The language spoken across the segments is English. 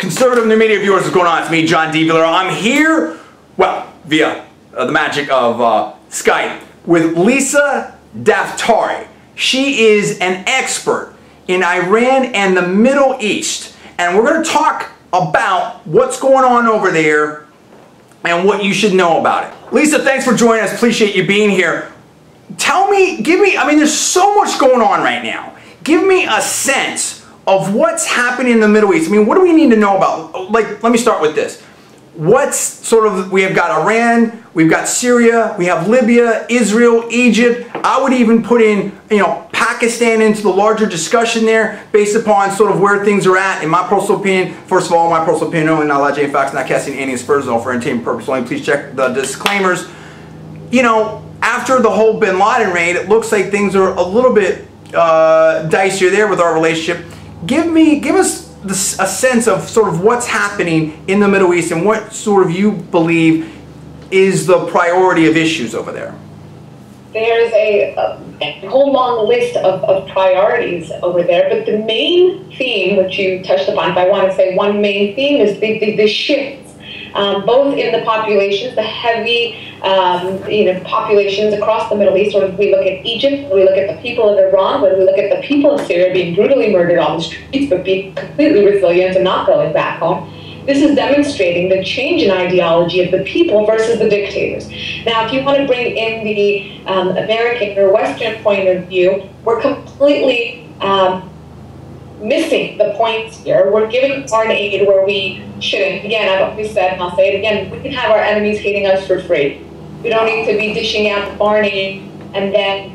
Conservative New Media viewers, what's going on? It's me, John D. Villarreal. I'm here, well, via the magic of Skype, with Lisa Daftari. She is an expert in Iran and the Middle East. And we're going to talk about what's going on over there and what you should know about it. Lisa, thanks for joining us. Appreciate you being here. Tell me, I mean, there's so much going on right now. Give me a sense of what's happening in the Middle East. I mean, what do we need to know about? Like, let me start with this. What's sort of, we have got Iran, we've got Syria, we have Libya, Israel, Egypt. I would even put in, Pakistan into the larger discussion there based upon sort of where things are at. In my personal opinion, first of all, my personal opinion, only not alleging facts, not casting any aspersions for entertainment purposes only. Please check the disclaimers. After the whole bin Laden raid, it looks like things are a little bit dicier there with our relationship. Give us a sense of sort of what's happening in the Middle East and what sort of you believe is the priority of issues over there. There's a whole long list of priorities over there, but the main theme, which you touched upon, if I want to say one main theme, is the shifts, both in the populations, the heavy populations across the Middle East. Whether we look at Egypt, we look at the people of Iran, whether we look at the people of Syria being brutally murdered on the streets, but being completely resilient and not going back home. This is demonstrating the change in ideology of the people versus the dictators. Now, if you want to bring in the American or Western point of view, we're completely missing the points here. We're giving foreign aid where we shouldn't. Again, I've always said, and I'll say it again, we can have our enemies hating us for free. We don't need to be dishing out foreign aid and then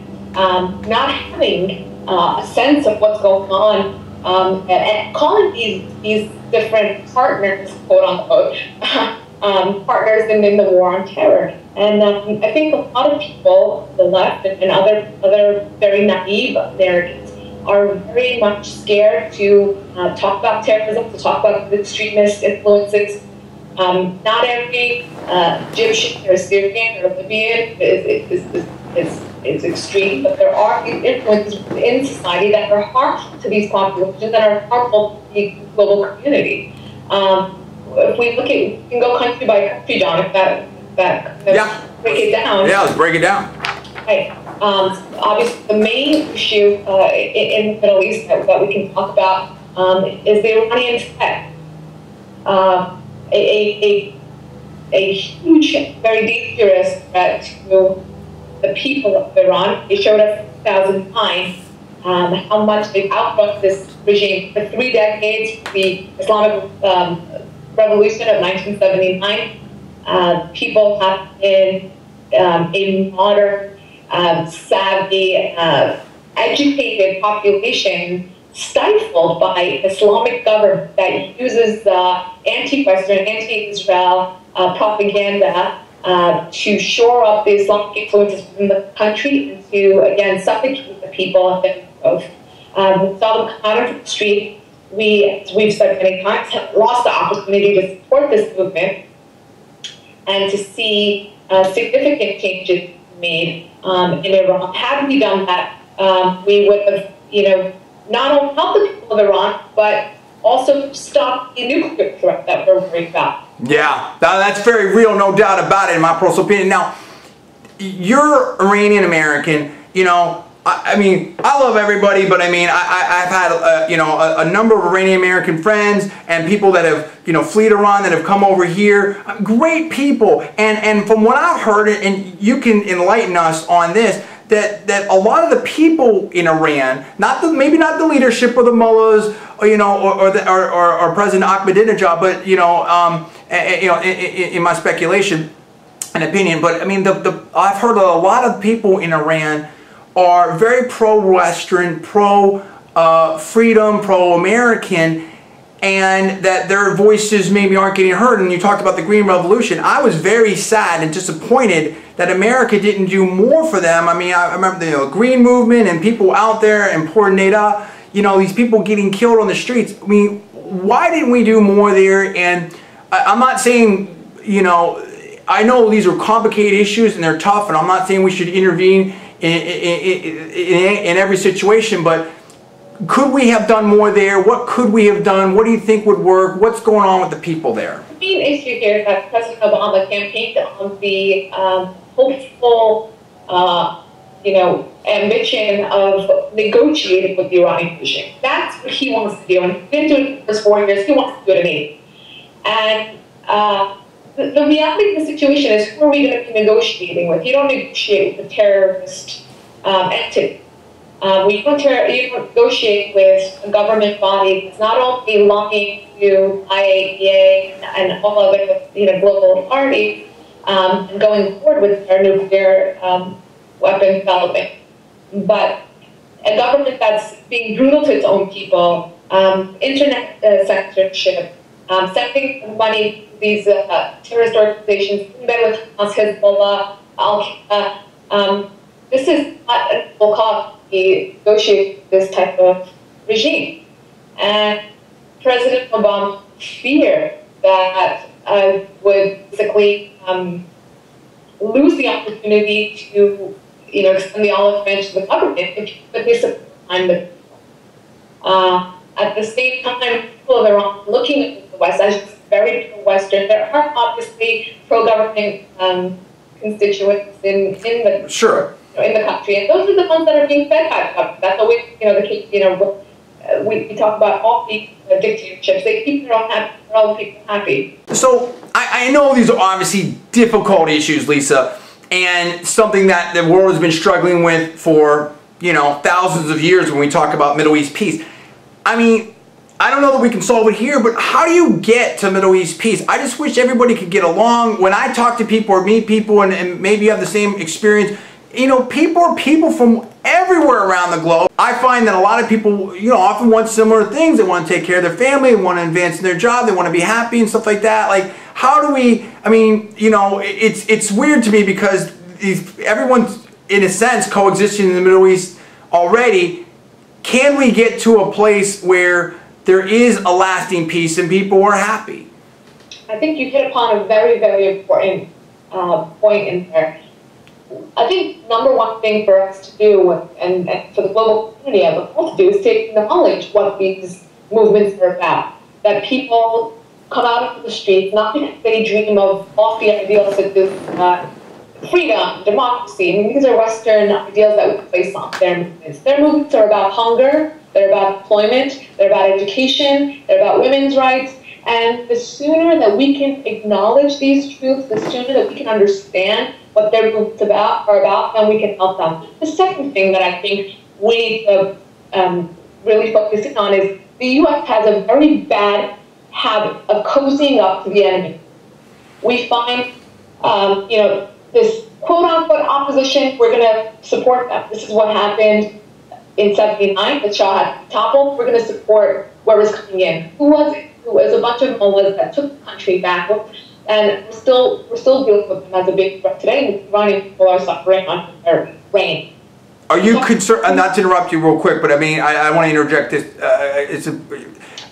not having a sense of what's going on and calling these different partners, quote unquote, partners in the war on terror. And I think a lot of people, the left and other very naive Americans, are very much scared to talk about terrorism, to talk about the extremist influences. Not every Egyptian or Syrian or Libyan is extreme, but there are influences in society that are harmful to these populations, that are harmful to the global community. If we look at, we can go country by country, John, if that yeah. Break it down. Yeah, let's break it down. Right. Obviously, the main issue in the Middle East that we can talk about is the Iranian threat. A huge, very dangerous threat to the people of Iran. They showed us in 2009 how much they've outrun this regime. For 3 decades, the Islamic Revolution of 1979, people have been a modern, savvy, educated population stifled by Islamic government that uses anti-Western, anti-Israel propaganda to shore up the Islamic influences in the country and to, again, suffocate the people of their growth. We saw them come out of the street. We, as we've said many times, have lost the opportunity to support this movement and to see significant changes made in Iran. Had we done that, we would have, not only helped the people of Iran, but also stopped the nuclear threat that we're worried about. Yeah, that's very real, no doubt about it, in my personal opinion. Now, you're Iranian American. I mean, I love everybody, but I mean, I've had a number of Iranian American friends and people that have fled Iran, that have come over here. Great people, and from what I've heard, and you can enlighten us on this, that a lot of the people in Iran, maybe not the leadership or the mullahs, or President Ahmadinejad, but in my speculation and opinion, but I mean, I've heard that a lot of people in Iran are very pro-Western, pro-freedom, pro-American, and that their voices maybe aren't getting heard. And you talked about the Green Revolution. I was very sad and disappointed that America didn't do more for them. I mean, I remember the Green Movement and people out there in Port Neda, these people getting killed on the streets. I mean, why didn't we do more there? And I'm not saying, I know these are complicated issues and they're tough, and I'm not saying we should intervene in every situation, but could we have done more there? What could we have done? What do you think would work? What's going on with the people there? The main issue here is that President Obama campaigned on the hopeful, ambition of negotiating with the Iranian regime. That's what he wants to do, and he didn't do it in the first 4 years. He wants to do it in 8. And the reality of the situation is, who are we going to be negotiating with? You don't negotiate with a terrorist entity. You don't negotiate with a government body that's not only lobbying to IAEA and all other global authorities and going forward with their nuclear weapon development, but a government that's being brutal to its own people, internet censorship, sending money to these terrorist organizations, in bed with Hamas, Hezbollah, Al-Qaeda. This is not a full cause to negotiate this type of regime. And President Obama feared that would basically lose the opportunity to extend the olive branch to the government if he put his support behind the people. At the same time, people of Iran are looking at the West as very pro-Western. There are obviously pro-government constituents in the sure. In the country, and those are the ones that are being fed by the government. That's always we talk about all these dictatorships. They keep their own people happy. So I know these are obviously difficult issues, Lisa, and something that the world has been struggling with for thousands of years when we talk about Middle East peace. I mean, I don't know that we can solve it here, but how do you get to Middle East peace? I just wish everybody could get along. When I talk to people or meet people, and maybe you have the same experience, people are people from everywhere around the globe. I find that a lot of people, often want similar things. They want to take care of their family, they want to advance in their job, they want to be happy and stuff like that. Like, how do we, it's weird to me because everyone's, in a sense, coexisting in the Middle East already. Can we get to a place where there is a lasting peace and people are happy? I think you hit upon a very, very important point in there. I think number one thing for us to do, and for the global community as a whole to do, is to acknowledge what these movements are about. That people come out into the streets not because they dream of lofty ideals such as freedom, democracy. I mean, these are Western ideals that we place on their movements. Their movements are about hunger, they're about employment, they're about education, they're about women's rights. And the sooner that we can acknowledge these truths, the sooner that we can understand what their movements are about, then we can help them. The second thing that I think we need to really focus in on is the U.S. has a very bad habit of cozying up to the enemy. We find, this quote-unquote opposition, we're going to support them. This is what happened in 79, the Shah had toppled. We're going to support whoever's coming in. Who was it? It was a bunch of mullahs that took the country back, and we're still dealing with them as a big threat today. And the Iranian people are suffering under their reign. Are you concerned? Not to interrupt you real quick, but I want to interject this.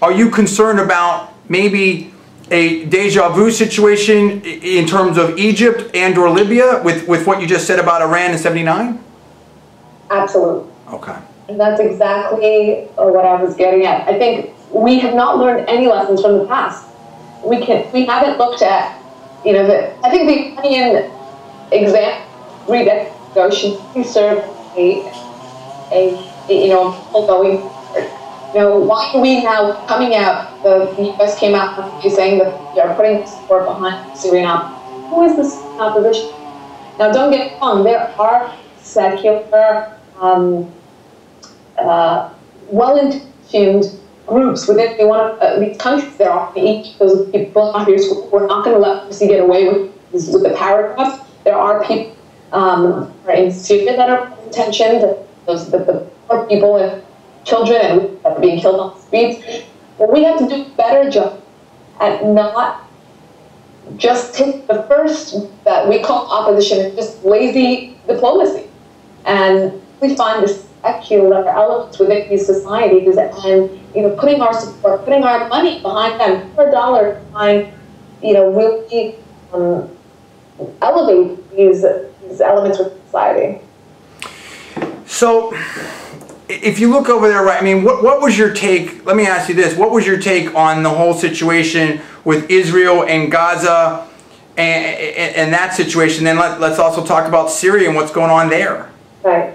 Are you concerned about maybe a deja vu situation in terms of Egypt and/or Libya with what you just said about Iran in '79? Absolutely. Okay. And that's exactly what I was getting at. I think we have not learned any lessons from the past. We haven't looked at, I think the Iranian example 3 decades ago should serve going forward. Why are we now coming out? The U.S. came out saying that we are putting support behind the Syrian opposition. Who is this opposition? Now, don't get me wrong. There are secular, well-intentioned groups within one of these countries. There are each of those people out here. We're not going to let them get away with the paragraphs. There are people in Syria that are intentioned. The poor people and children that are being killed on the streets. But we have to do a better job at not just take the first that we call opposition as just lazy diplomacy, and we find the secular elements within these societies and putting our support, putting our money behind them, per dollar behind really elevate these elements of society. So if you look over there, right, I mean, what was your take? Let me ask you this. What was your take on the whole situation with Israel and Gaza and that situation? Then let's also talk about Syria and what's going on there. Right.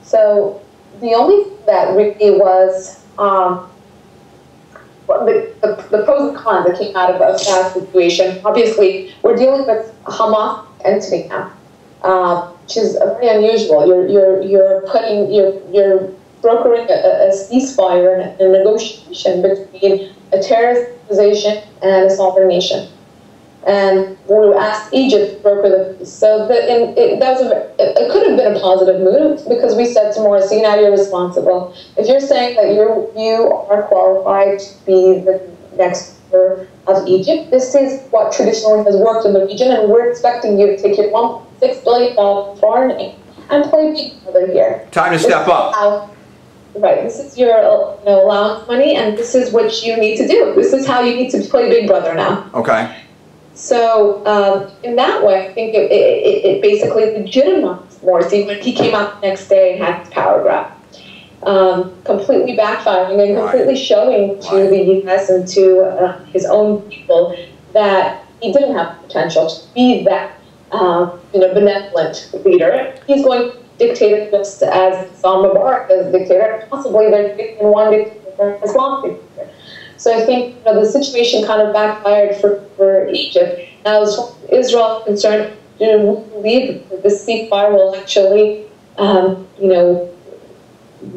So the only thing that really was the pros and cons that came out of that situation. Obviously, we're dealing with a Hamas entity now, which is very unusual. You're brokering a ceasefire and a negotiation between a terrorist organization and a sovereign nation. And we asked Egypt to broker the peace. So it could have been a positive move, because we said to Morsi, now you're responsible. If you're saying that you are qualified to be the next leader of Egypt, this is what traditionally has worked in the region, and we're expecting you to take your $1.6 billion foreign aid and play big brother here. Time to step up. Right, this is your allowance money, and this is what you need to do. This is how you need to play big brother now. Okay. So in that way, I think it basically legitimized Morsi when he came out the next day and had his power grab, completely backfiring and completely showing to the U.S. and to his own people that he didn't have the potential to be that benevolent leader. He's going to dictate just as Mubarak as dictator. Possibly they're taking one dictator as long dictator. So I think the situation kind of backfired for Egypt. Now, as far as Israel is concerned, we believe that this ceasefire will actually,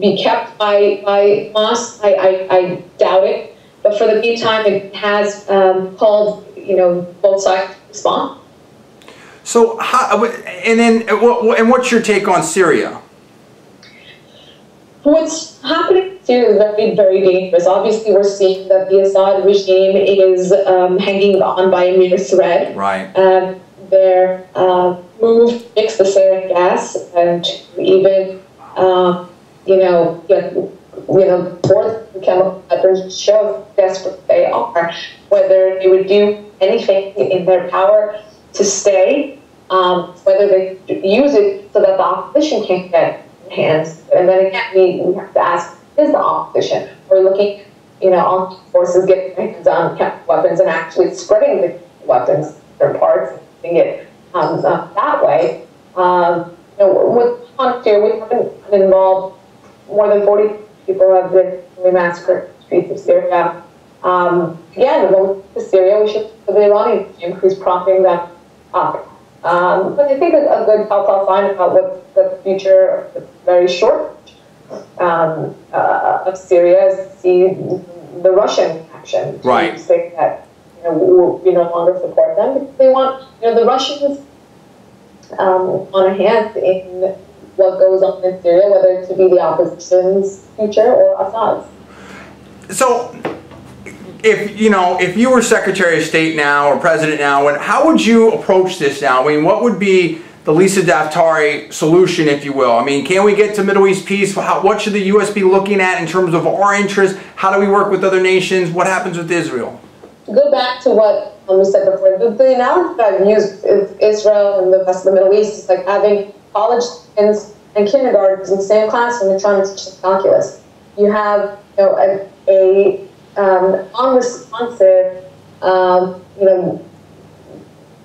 be kept by Hamas. I doubt it. But for the meantime, it has called, both sides to respond. So, what's your take on Syria? What's happening in Syria is very, very dangerous. Obviously, we're seeing that the Assad regime is hanging on by a mere thread. Right. Their move to mix the sarin gas and to even, pour the chemical weapons show how desperate they are, whether they would do anything in their power to stay, whether they use it so that the opposition can't get hands. And then again, we have to ask, is the opposition? We're looking at, armed forces getting their hands on chemical weapons and actually spreading the weapons, their parts, and doing it that way. With Syria, we haven't been involved. More than 40 people have been massacred in the streets of Syria. Again, when we look to Syria, we should look at the Iranian regime who's propping them up. But I think a good telltale sign about what the future, very short, of Syria is to see the Russian action. Right. To say that we no longer support them, because they want the Russians on a hand in what goes on in Syria, whether it to be the opposition's future or Assad's. So, if you were Secretary of State now or President now, how would you approach this now? I mean, what would be the Lisa Daftari solution, if you will? I mean, can we get to Middle East peace? What should the U.S. be looking at in terms of our interests? How do we work with other nations? What happens with Israel? Go back to what we said before. The analogy that I've used is Israel and the rest of the Middle East is like having college students and kindergartners in the same class when they're trying to teach them calculus. You have a unresponsive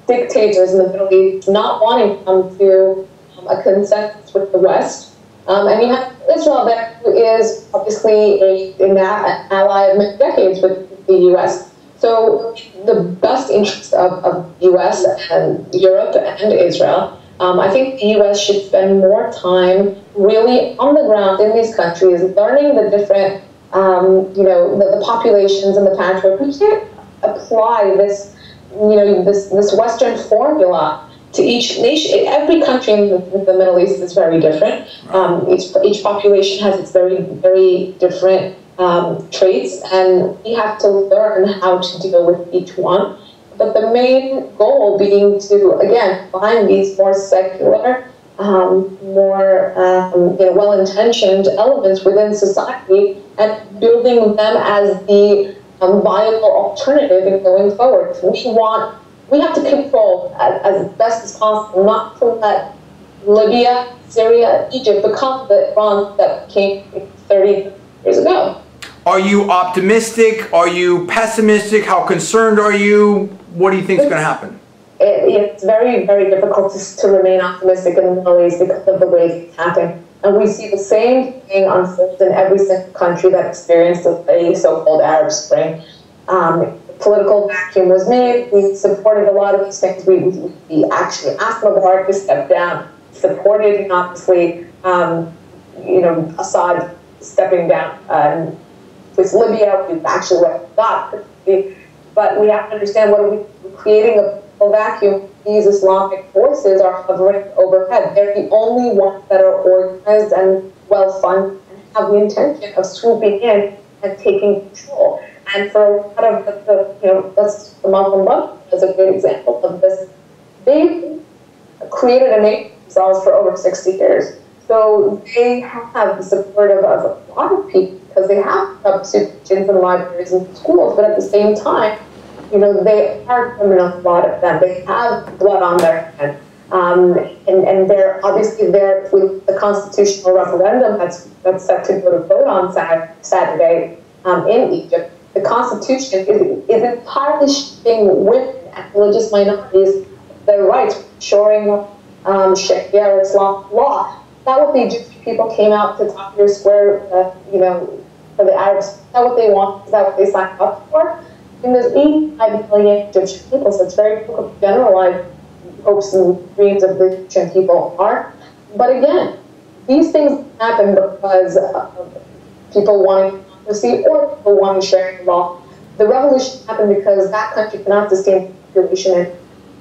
dictators in the Middle East not wanting to come to a consensus with the West. And you have Israel there, who is obviously an ally of many decades with the U.S. So the best interest of the U.S. and Europe and Israel, I think the U.S. should spend more time really on the ground in these countries, learning the different, the populations and the patchwork. We can't apply this, this Western formula to each nation. Every country in the Middle East is very different. Each population has its very, very different traits, and we have to learn how to deal with each one. But the main goal being to, again, find these more secular, more well-intentioned elements within society and building them as the viable alternative in going forward. We have to control as best as possible, not to let Libya, Syria, Egypt become the Iran that became 30 years ago. Are you optimistic? Are you pessimistic? How concerned are you? What do you think is going to happen? It's very, very difficult to remain optimistic in the Middle East because of the way things happen. And we see the same thing unfold in every single country that experienced a so-called Arab Spring. Political vacuum was made. We supported a lot of these things. We actually asked Mubarak to step down, supported, obviously, Assad stepping down. With Libya, we've actually got. But we have to understand we're creating a vacuum. These Islamic forces are hovering overhead. They're the only ones that are organized and well-funded and have the intention of swooping in and taking control. And for a lot of the Muslim Brotherhood is a great example of this. They've created a name for themselves for over 60 years. So they have the support of a lot of people because they have supervisions and libraries and schools, but at the same time, they are criminal, a lot of them. They have blood on their hands. And they're obviously there with the constitutional referendum that's set to go to vote on Saturday in Egypt. The Constitution is entirely stripping women and religious minorities their rights, ensuring Sharia Islam law. That what the Egyptian people came out to Tahrir Square, for the Arabs. Is that what they want? Is that what they signed up for? And there's 85 million Egyptian people, so it's very difficult to generalize hopes and dreams of the Egyptian people are. But again, these things happen because people wanting democracy or people wanting sharing law. The revolution happened because that country cannot sustain the population,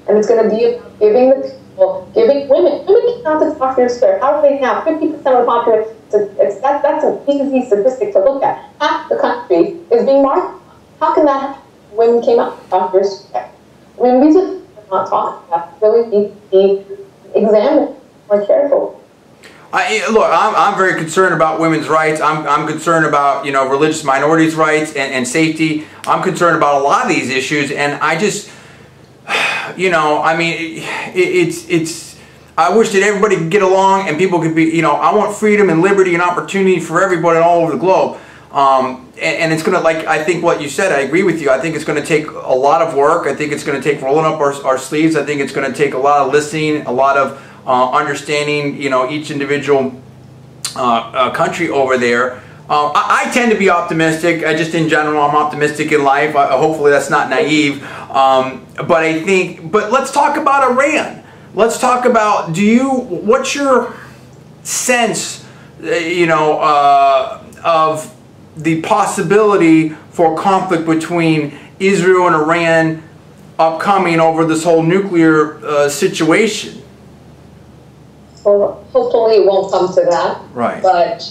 and it's going to be about giving the people, giving women cannot to Tahrir Square. How do they have 50% of the population? That's an easy statistic to look at. Half the country is being marginalized. How can that happen? Women came out to Tahrir Square. I mean, these are things we're not talking about. Really need to be examined more carefully. Look, I'm very concerned about women's rights. I'm concerned about religious minorities' rights and safety. I'm concerned about a lot of these issues, and I just it's I wish that everybody could get along and people could be I want freedom and liberty and opportunity for everybody all over the globe. And it's going to, I think what you said, I agree with you. I think it's going to take a lot of work. I think it's going to take rolling up our sleeves. I think it's going to take a lot of listening, a lot of understanding, each individual country over there. I tend to be optimistic. Just in general, I'm optimistic in life. Hopefully that's not naive. But let's talk about Iran. Let's talk about, what's your sense, of the possibility for conflict between Israel and Iran upcoming over this whole nuclear situation? Well, hopefully it won't come to that. Right. But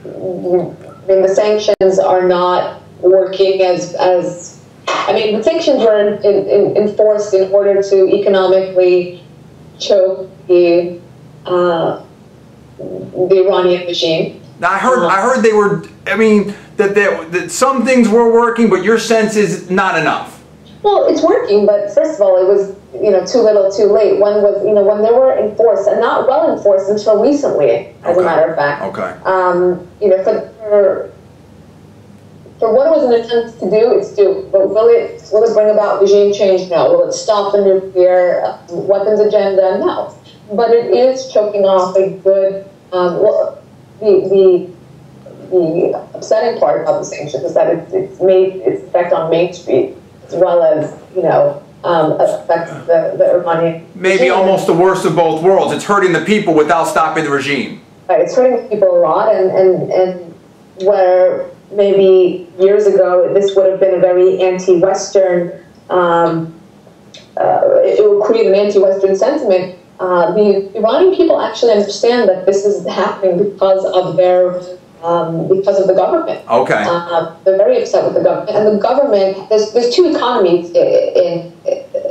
the sanctions are not working as the sanctions were enforced in order to economically choke the Iranian regime. Now I heard they were. That some things were working, but your sense is not enough. Well, it's working, but first of all, it was too little, too late. One was when they were enforced and not well enforced until recently, as a matter of fact. Okay. For what it was an attempt to do, it's due. But will it bring about regime change? No. Will it stop the nuclear weapons agenda? No. But it is choking off a good. The upsetting part of the sanctions is that it's made its effect on Main Street as well as affects the Iranian. Maybe regime. Almost the worst of both worlds. It's hurting the people without stopping the regime. Right, it's hurting the people a lot, and where maybe years ago this would have been a very anti-Western. It would create an anti-Western sentiment. The Iranian people actually understand that this is happening because of the government. Okay. They're very upset with the government, and the government. There's two economies in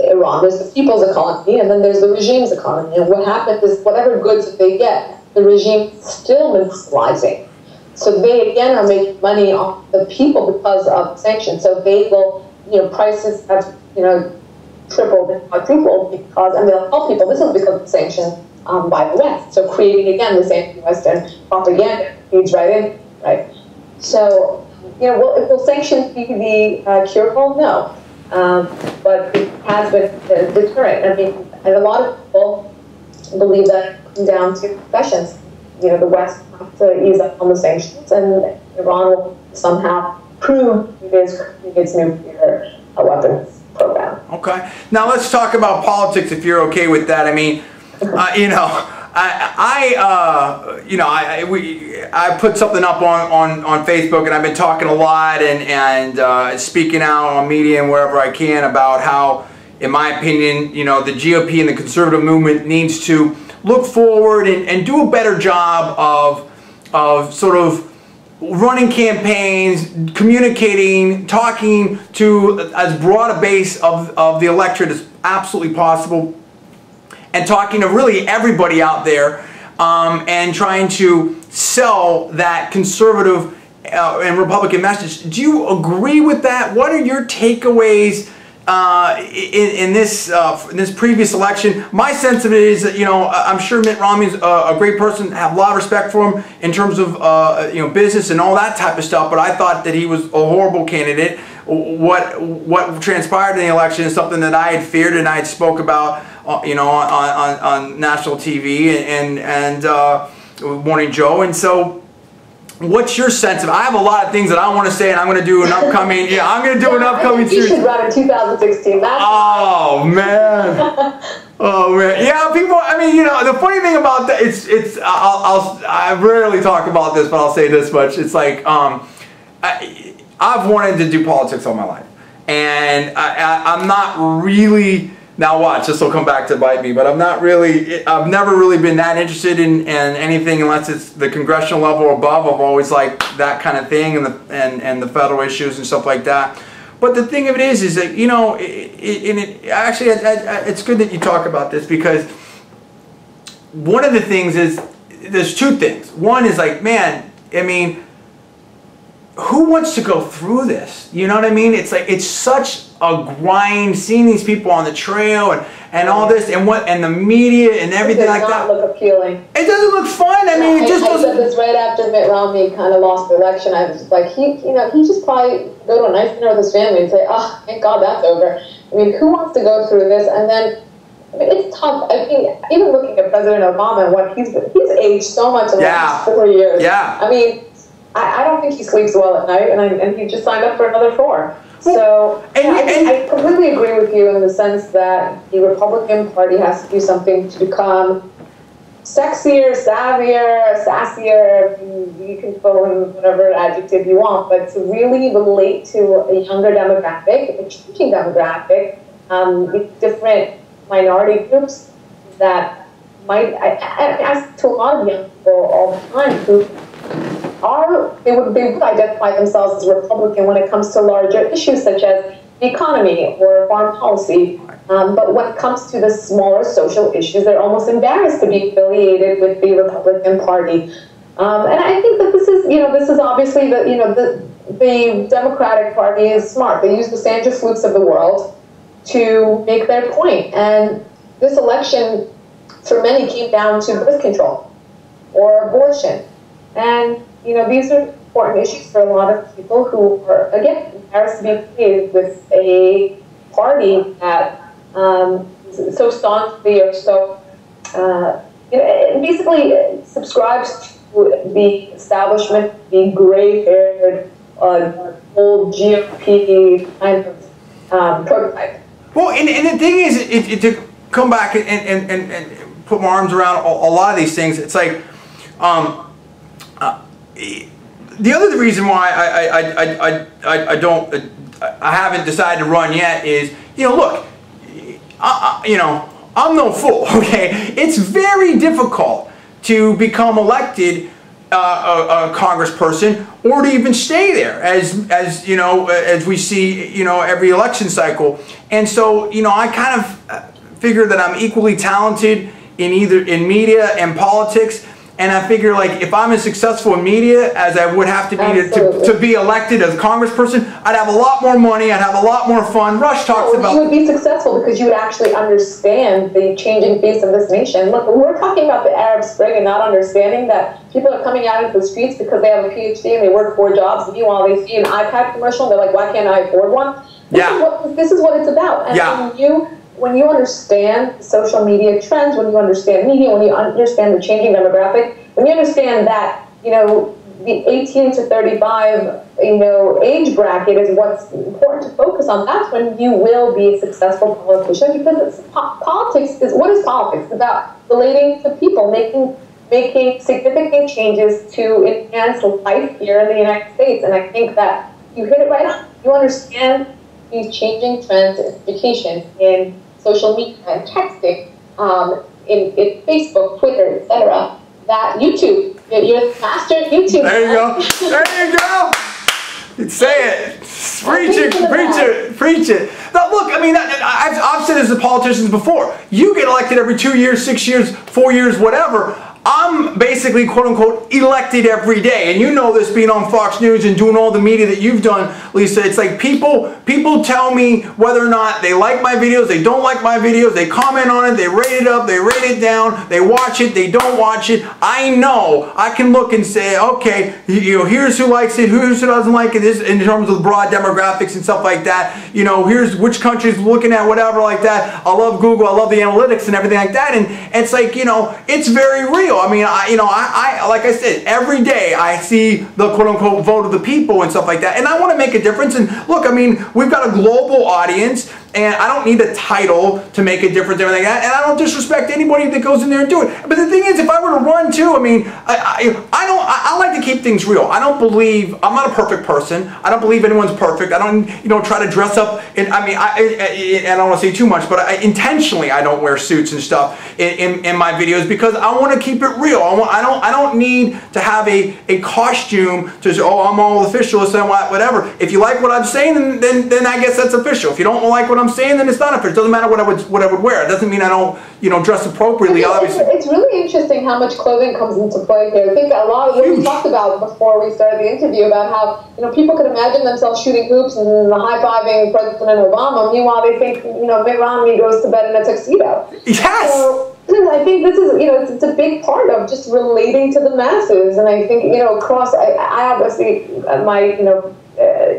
Iran. There's the people's economy, and then there's the regime's economy. And what happens is whatever goods that they get, the regime is still monopolizing. So they again are making money off the people because of sanctions. So they will, prices have tripled and quadrupled because, and they'll tell people this is because of sanctions by the West. So creating again this anti-Western propaganda. feeds right in, right? So, will sanctions be the cure-all? No. But it has been a deterrent. I mean, and a lot of people believe that it comes down to concessions. The West has to ease up on the sanctions, and Iran will somehow prove its nuclear weapons program. Okay. Now let's talk about politics, if you're okay with that. I mean, I put something up on Facebook, and I've been talking a lot and speaking out on media and wherever I can about how, in my opinion, the GOP and the conservative movement needs to look forward and do a better job of sort of running campaigns, communicating, talking to as broad a base of the electorate as absolutely possible, and talking to really everybody out there, and trying to sell that conservative and Republican message. Do you agree with that? What are your takeaways in this previous election? My sense of it is that, I'm sure Mitt Romney's a great person, have a lot of respect for him in terms of business and all that type of stuff, but I thought that he was a horrible candidate. What transpired in the election is something that I had feared and I had spoke about on national TV and Morning Joe. And so what's your sense of it? I have a lot of things that I want to say, and I'm going to do an upcoming. I'm going to do an upcoming series. You should run in 2016. Oh man. Oh man. Yeah, people. I mean, the funny thing about that, I rarely talk about this, but I'll say this much. It's like I've wanted to do politics all my life, and I'm not really. Now watch, this will come back to bite me, but I've never really been that interested in anything unless it's the congressional level or above. I've always liked that kind of thing and the federal issues and stuff like that. But the thing of it is that, actually, it's good that you talk about this, because one of the things is, there's two things. One is like, man, I mean, who wants to go through this? You know what I mean? It's like, it's such a grind, seeing these people on the trail and all this and the media and everything like that. It does not look appealing. It doesn't look fun. I mean, it just doesn't. I said this right after Mitt Romney kind of lost the election. I was like, he just probably go to a nice dinner with his family and say, oh, thank God that's over. I mean, who wants to go through this? And then, I mean, it's tough. I mean, even looking at President Obama and what he's aged so much in the last 4 years. Yeah. I mean, I don't think he sleeps well at night, and he just signed up for another 4. So I completely agree with you in the sense that the Republican Party has to do something to become sexier, savvier, sassier. You can throw in whatever adjective you want, but to really relate to a younger demographic, a changing demographic, with different minority groups that might. I ask to a lot of young people all the time who they would identify themselves as Republican when it comes to larger issues such as the economy or foreign policy. But when it comes to the smaller social issues, they're almost embarrassed to be affiliated with the Republican Party. And I think that this is obviously the Democratic Party is smart. They use the Sandra Flukes of the world to make their point. And this election, for many, came down to birth control or abortion. And these are important issues for a lot of people who are, again, embarrassed to be affiliated with a party that so staunchly or so, basically subscribes to the establishment, the gray-haired, old GOP kind of prototype. Well, and the thing is, to come back and put my arms around a lot of these things, it's like, the other reason why I haven't decided to run yet is, look, I'm no fool, okay? It's very difficult to become elected a congressperson or to even stay there, as we see, every election cycle. And so, I kind of figure that I'm equally talented in media and politics. And I figure, like, if I'm as successful in media as I would have to be to be elected as a congressperson, I'd have a lot more money, I'd have a lot more fun. Rush talks about... You would be successful because you would actually understand the changing face of this nation. Look, we're talking about the Arab Spring and not understanding that People are coming out into the streets because they have a PhD and they work 4 jobs. Meanwhile, they see an iPad commercial and they're like, why can't I afford one? This is what it's about. And when you understand social media trends, when you understand media, when you understand the changing demographic, when you understand that, you know, the 18 to 35, you know, age bracket is what's important to focus on. That's when you will be a successful politician, because politics is, what is politics? It's about relating to people, making significant changes to enhance life here in the United States. And I think that you hit it right on. You understand these changing trends in education, in social media, and texting, in Facebook, Twitter, etc. That YouTube, you're the master at YouTube. There you go. There you go. Say it. Preach it. Preach it. Preach it. Now, look, I mean, I've said this to politicians before. You get elected every 2 years, 6 years, 4 years, whatever. I'm basically, quote unquote, elected every day. And you know this, being on Fox News and doing all the media that you've done, Lisa. It's like people tell me whether or not they like my videos, they don't like my videos, they comment on it, they rate it up, they rate it down, they watch it, they don't watch it. I know I can look and say, okay, you know, here's who likes it, here's who doesn't like it, this in terms of the broad demographics and stuff like that. You know, here's which countries looking at, whatever like that. I love Google, I love the analytics and everything like that. And it's like, you know, it's very real. I mean, I like I said, every day I see the quote-unquote vote of the people and stuff like that, and I want to make a difference. And look, I mean, we've got a global audience, and I don't need a title to make a difference, everything like that, and I don't disrespect anybody that goes in there and do it. But the thing is, if I were to run too, I mean, I like to keep things real. I don't believe, I'm not a perfect person. I don't believe anyone's perfect. I don't, you know, try to dress up, and I mean, I don't want to say too much, but intentionally I don't wear suits and stuff in my videos, because I want to keep it real. I don't need to have a costume to say, oh, I'm all official, and whatever. If you like what I'm saying, then I guess that's official. If you don't like what I'm saying, then it's not official. It doesn't matter what I would wear. It doesn't mean I don't, you know, dress appropriately. Obviously, it's really interesting how much clothing comes into play here. I think a lot of what we talked about before we started the interview about how, you know, people could imagine themselves shooting hoops and high-fiving President Obama. Meanwhile, they think, you know, Mitt Romney goes to bed in a tuxedo. Yes. So, I think this is, you know, it's a big part of just relating to the masses. And I think, you know, across, I obviously, my, you know,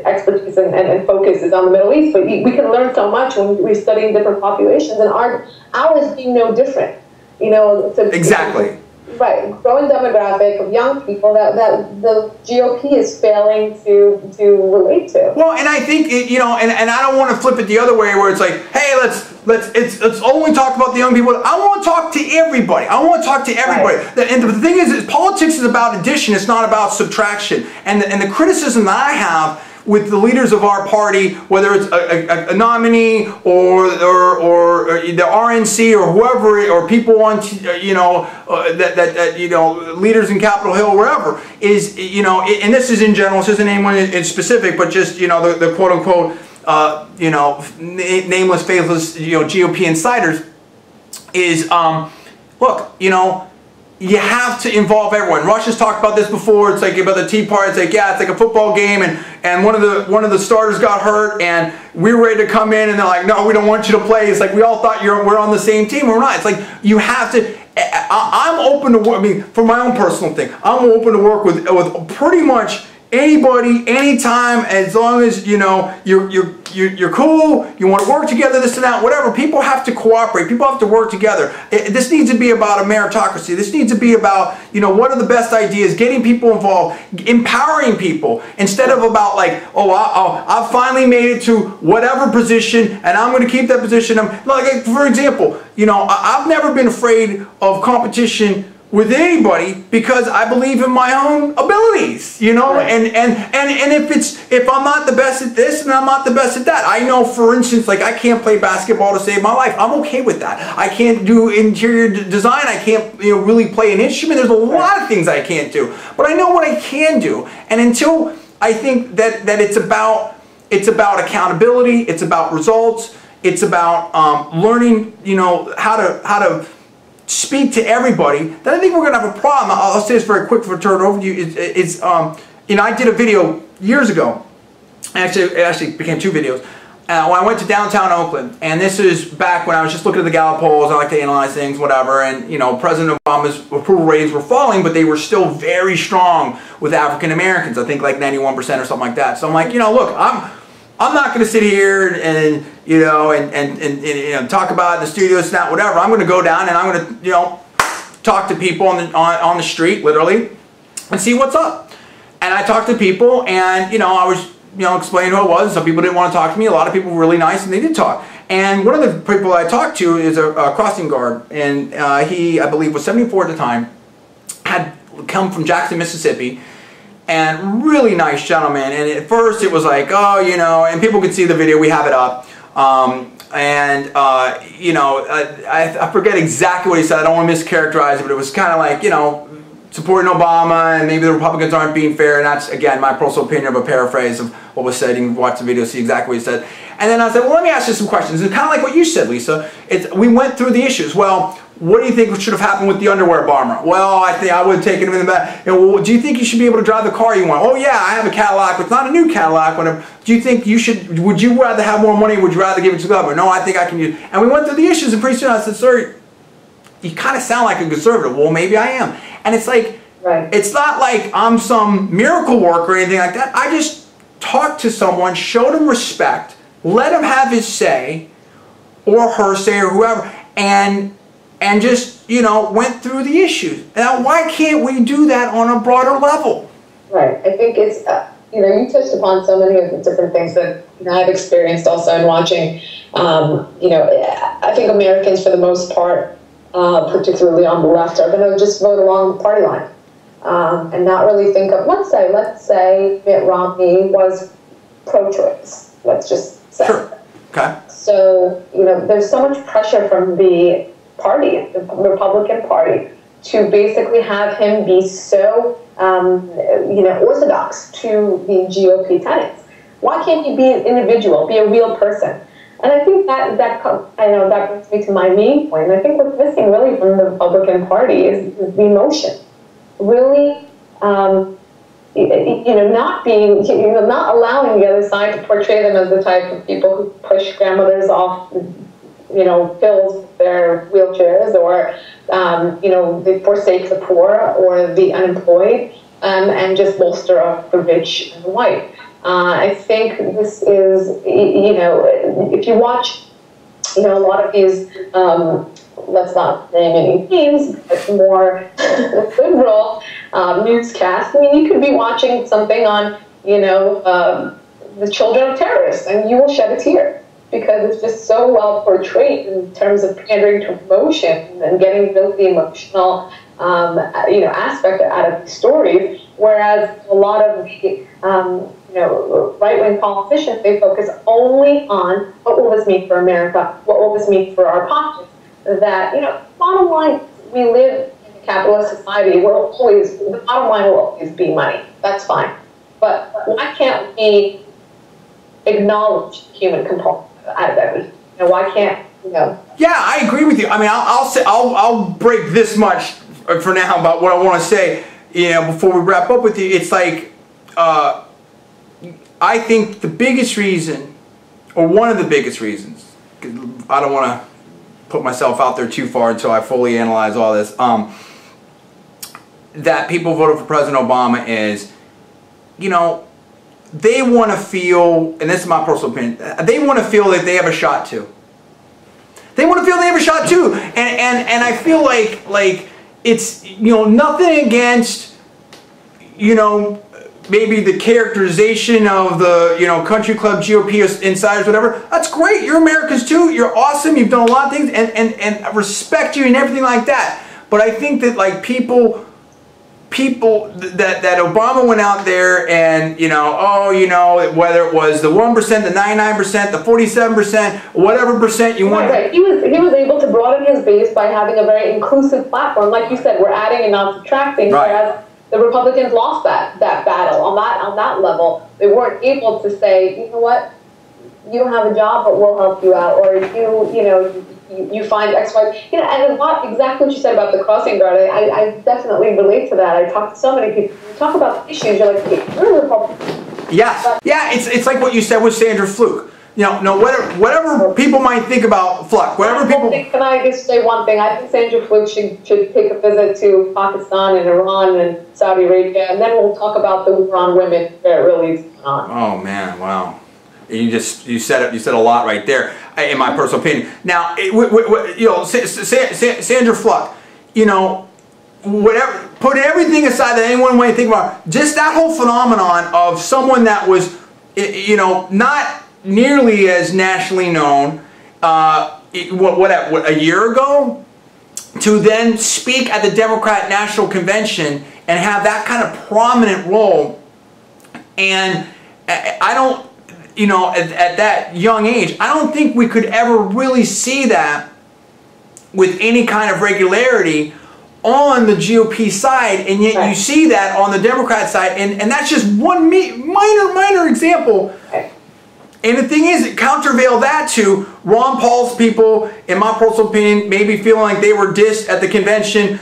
expertise and focus is on the Middle East, but we can learn so much when we're studying different populations, and ours being no different, you know. Exactly. Right, growing demographic of young people that the GOP is failing to relate to. Well, and I think, you know, and I don't want to flip it the other way where it's like, hey, let's only talk about the young people. I want to talk to everybody. I want to talk to everybody. Right. And the thing is politics is about addition. It's not about subtraction. And the criticism that I have with the leaders of our party, whether it's a nominee or the RNC or whoever, or people on, you know, that you know, leaders in Capitol Hill, wherever, is, you know, and this is in general, this isn't anyone in specific, but just, you know, the quote unquote, you know, nameless, faithless, you know, GOP insiders, is, look, you know, you have to involve everyone. Russia's talked about this before. It's like about the Tea Party. It's like, yeah, it's like a football game, and one of the starters got hurt, and we're ready to come in, and they're like, no, we don't want you to play. It's like we all thought we're on the same team. We're not. It's like you have to. I'm open to work. I mean, for my own personal thing, I'm open to work with pretty much anybody, anytime, as long as, you know, you're cool, you want to work together, this and that, whatever. People have to cooperate. People have to work together. This needs to be about a meritocracy. This needs to be about, you know, what are the best ideas, getting people involved, empowering people, instead of about like, oh, I've finally made it to whatever position, and I'm going to keep that position. Like, for example, you know, I've never been afraid of competition with anybody, because I believe in my own abilities, you know. Right. And if I'm not the best at this and I'm not the best at that, I know, for instance, like I can't play basketball to save my life. I'm okay with that. I can't do interior design. I can't, you know, really play an instrument. There's a lot of things I can't do, but I know what I can do. And until I think that it's about accountability, it's about results, it's about learning, you know, how to speak to everybody, then I think we're going to have a problem. I'll say this very quick for turn it over to you. You know, I did a video years ago. Actually, it actually became 2 videos when I went to downtown Oakland, and this is back when I was just looking at the Gallup polls. I like to analyze things, whatever, and you know, President Obama's approval ratings were falling, but they were still very strong with African Americans. I think like 91% or something like that. So I'm like, you know, look, I'm not going to sit here and you know and talk about it in the studio, it's not whatever. I'm going to go down and I'm going to, you know, talk to people on the street, literally, and see what's up. And I talked to people, and you know, I was, you know, explaining who I was. Some people didn't want to talk to me. A lot of people were really nice, and they did talk. And one of the people I talked to is a crossing guard, and he, I believe, was 74 at the time, had come from Jackson, Mississippi, and really nice gentleman. And at first it was like, oh, you know, and people could see the video, we have it up. You know, I forget exactly what he said. I don't want to mischaracterize it, but it was kind of like, you know, supporting Obama, and maybe the Republicans aren't being fair, and that's, again, my personal opinion of a paraphrase of what was said. You can watch the video, see exactly what he said. And then I said, well, let me ask you some questions. It's kind of like what you said, Lisa. We went through the issues. Well, what do you think should have happened with the underwear bomber? Well, I think I would have taken him in the back. You know, well, do you think you should be able to drive the car you want? Oh, yeah, I have a Cadillac, but it's not a new Cadillac. Whatever. Do you think you should, would you rather have more money, or would you rather give it to the government? No, I think I can use. And we went through the issues, and pretty soon I said, sir, you kind of sound like a conservative. Well, maybe I am. And it's like, right. It's not like I'm some miracle worker or anything like that. I just talked to someone, showed him respect, let him have his say, or her say, or whoever, and just, you know, went through the issues. Now, why can't we do that on a broader level? Right. I think it's, you know, you touched upon so many of the different things that, you know, I've experienced also in watching. You know, I think Americans, for the most part, particularly on the left, are going to just vote along the party line. And not really think of, let's say Mitt Romney was pro-choice. Let's just say. Sure. Okay. So, you know, there's so much pressure from the party, the Republican Party, to basically have him be so, you know, orthodox to the GOP tenets. Why can't he be an individual, be a real person? And I think that brings me to my main point. I think what's missing really from the Republican Party is the emotion. Really, you know, not allowing the other side to portray them as the type of people who push grandmothers off, you know, pills with their wheelchairs, or, you know, they forsake the poor or the unemployed, and just bolster up the rich and the white. I think this is, you know, if you watch, you know, a lot of these, let's not name any names, but more liberal newscasts. I mean, you could be watching something on, you know, the children of terrorists, and you will shed a tear, because it's just so well portrayed in terms of pandering to emotion and getting really emotional, you know, aspect out of the stories. Whereas a lot of the, you know, right-wing politicians, they focus only on what will this mean for America, what will this mean for our pockets. That, you know, bottom line, we live in a capitalist society. The bottom line will always be money. That's fine. But why can't we acknowledge the human component out of everything? You know, why can't, you know? Yeah, I agree with you. I mean, I'll break this much for now about what I want to say. You know, before we wrap up with you, it's like, I think the biggest reason, or one of the biggest reasons, I don't want to put myself out there too far until I fully analyze all this, that people voted for President Obama is, you know, they want to feel, and this is my personal opinion, they want to feel that they have a shot too. They want to feel they have a shot too. And I feel like it's, you know, nothing against, you know, maybe the characterization of the, you know, country club GOP insiders, whatever. That's great. You're Americans too. You're awesome. You've done a lot of things, and I respect you and everything like that. But I think that, like, people that Obama went out there and, you know, oh, you know, whether it was the 1%, the 99%, the 47%, whatever percent you want. Right. He was able to broaden his base by having a very inclusive platform. Like you said, we're adding and not subtracting. Right. Whereas the Republicans lost that battle on that level. They weren't able to say, you know what, you don't have a job, but we'll help you out, or you find X, Y, you know. And exactly what you said about the crossing guard, I definitely relate to that. I talk to so many people. You talk about issues, you're like, you're a Republican. Yeah, yeah. It's like what you said with Sandra Fluke. no, whatever people might think about Fluck, whatever people. Can I just say one thing? I think Sandra Fluke should take a visit to Pakistan and Iran and Saudi Arabia, and then we'll talk about the war on women where it really is going on. Oh man, wow. You said a lot right there, in my personal opinion. Now, Sandra Fluck, whatever, put everything aside that anyone might think about, just that whole phenomenon of someone that was, not nearly as nationally known, what a year ago, to then speak at the Democrat National Convention and have that kind of prominent role, and I don't. At that young age, I don't think we could ever really see that with any kind of regularity on the GOP side, and yet you see that on the Democrat side, and that's just one minor example. And the thing is, countervail that to Ron Paul's people, in my personal opinion, maybe feeling like they were dissed at the convention.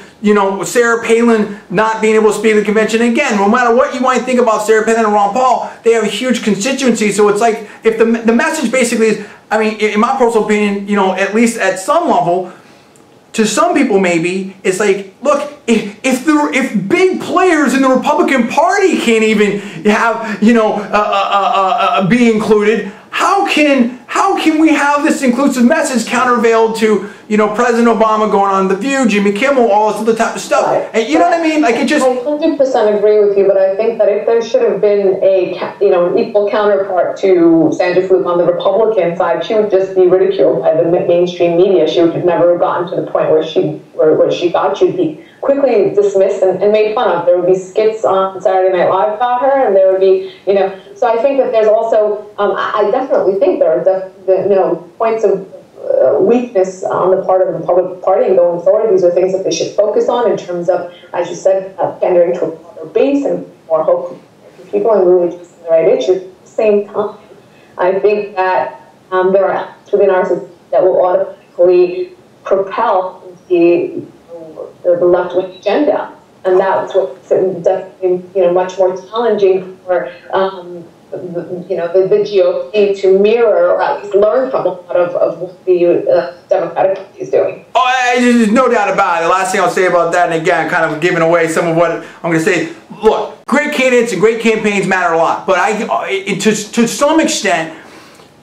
Sarah Palin not being able to speak at the convention. Again, no matter what you might think about Sarah Palin and Ron Paul, they have a huge constituency. So it's like, if the message basically is, I mean, in my personal opinion, at least at some level, to some people maybe, it's like, look, if big players in the Republican Party can't even have, be included, how can we have this inclusive message countervailed to, President Obama going on The View, Jimmy Kimmel, all this other type of stuff? And you know what I mean? Like, it just. I 100% agree with you, but I think that if there should have been an equal counterpart to Sandra Fluke on the Republican side, she would just be ridiculed by the mainstream media. She would have never gotten to the point where she got. She'd be quickly dismissed and made fun of. There would be skits on Saturday Night Live about her, and there would be, So I think that there's also, I definitely think there are, points of weakness on the part of the Republican Party, and going forward, these are things that they should focus on in terms of, as you said, pandering to a broader base and more hope for people and really addressing the right issues. At the same time, I think that there are acts within our system that will automatically propel the left-wing agenda, and that's what's definitely much more challenging for the GOP to mirror or at least learn from a lot of what the Democratic Party is doing. Oh, there's no doubt about it. The last thing I'll say about that, and again, kind of giving away some of what I'm going to say. Look, great candidates and great campaigns matter a lot, but to some extent,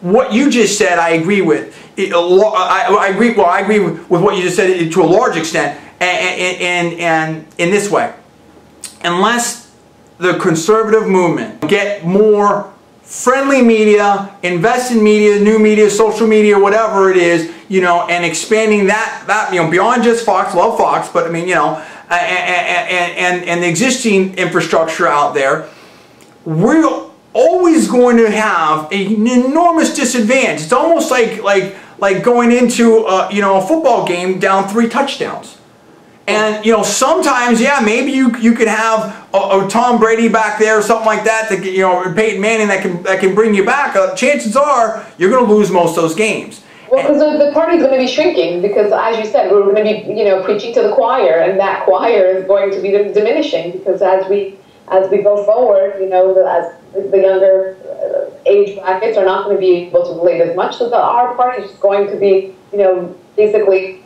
what you just said, I agree with. I agree with what you just said to a large extent, and in this way, unless the conservative movement get more friendly media, invest in media, new media, social media, whatever it is, and expanding that beyond just Fox, love Fox, but I mean, and the existing infrastructure out there, we're always going to have an enormous disadvantage. It's almost like going into a football game down 3 touchdowns. And sometimes, yeah, maybe you could have a Tom Brady back there or something like that, or Peyton Manning that can bring you back. Chances are you're going to lose most of those games. Well, because the party's going to be shrinking, because as you said, we're going to be preaching to the choir, and that choir is going to be diminishing, because as we go forward, as the younger age brackets are not going to be able to relate as much, so our party is going to be basically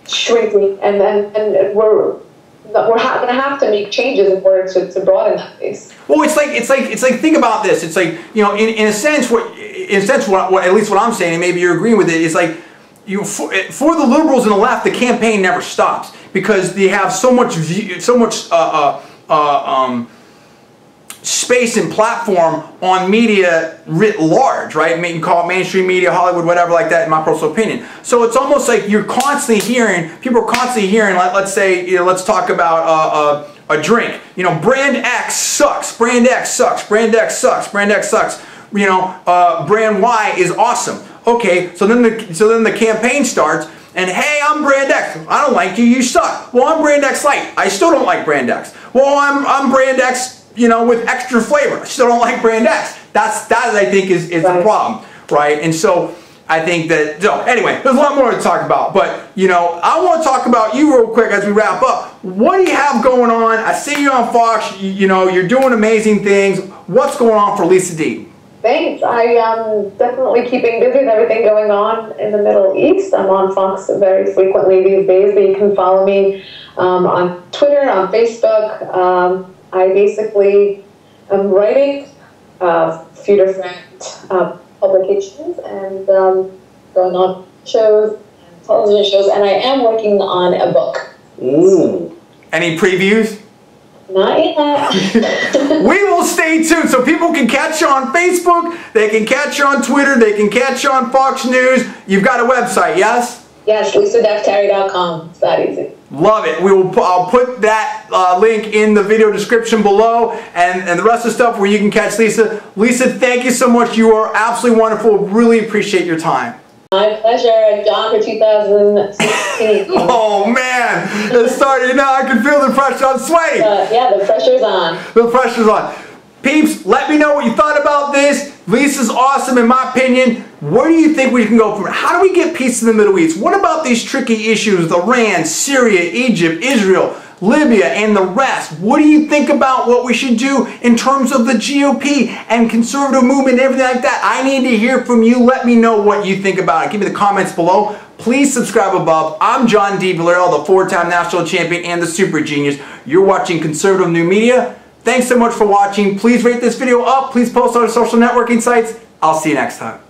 shrinking, and we're going to have to make changes in order to broaden that base. Well, it's like think about this. It's like in a sense what at least what I'm saying, and maybe you're agreeing with it, is like for the liberals and the left, the campaign never stops because they have so much space and platform on media writ large, right? You can call it mainstream media, Hollywood, whatever like that, in my personal opinion. So it's almost like you're constantly hearing, people are constantly hearing, let's say, let's talk about a drink. Brand X sucks, brand X sucks, brand X sucks, brand X sucks. Brand Y is awesome. Okay, so then the campaign starts, and hey, I'm brand X. I don't like you, you suck. Well, I'm brand X light. I still don't like brand X. Well, I'm brand X, with extra flavor. I still don't like brand X. That I think is the problem, right? And so I think that, so anyway, there's a lot more to talk about, but I want to talk about you real quick as we wrap up. What do you have going on? I see you on Fox, you're doing amazing things. What's going on for Lisa D? Thanks. I am definitely keeping busy with everything going on in the Middle East. I'm on Fox very frequently these days, but you can follow me on Twitter, on Facebook. I basically am writing a few different publications and going on shows and television shows, and I am working on a book. Ooh. Any previews? Not yet. We will stay tuned so people can catch you on Facebook, they can catch you on Twitter, they can catch you on Fox News. You've got a website, yes? Yes, LisaDaftari.com. It's that easy. Love it. I'll put that link in the video description below and the rest of the stuff where you can catch Lisa. Lisa, thank you so much. You are absolutely wonderful. Really appreciate your time. My pleasure, John, for 2016. Oh man, it started now. I can feel the pressure. I'm sweating. Yeah, the pressure's on. The pressure's on. Peeps, let me know what you thought about this. Lisa's awesome in my opinion. Where do you think we can go from here? How do we get peace in the Middle East? What about these tricky issues with Iran, Syria, Egypt, Israel, Libya, and the rest? What do you think about what we should do in terms of the GOP and conservative movement and everything like that? I need to hear from you. Let me know what you think about it. Give me the comments below. Please subscribe above. I'm John D. Villarreal, the four-time national champion and the super genius. You're watching Conservative New Media. Thanks so much for watching. Please rate this video up. Please post on our social networking sites. I'll see you next time.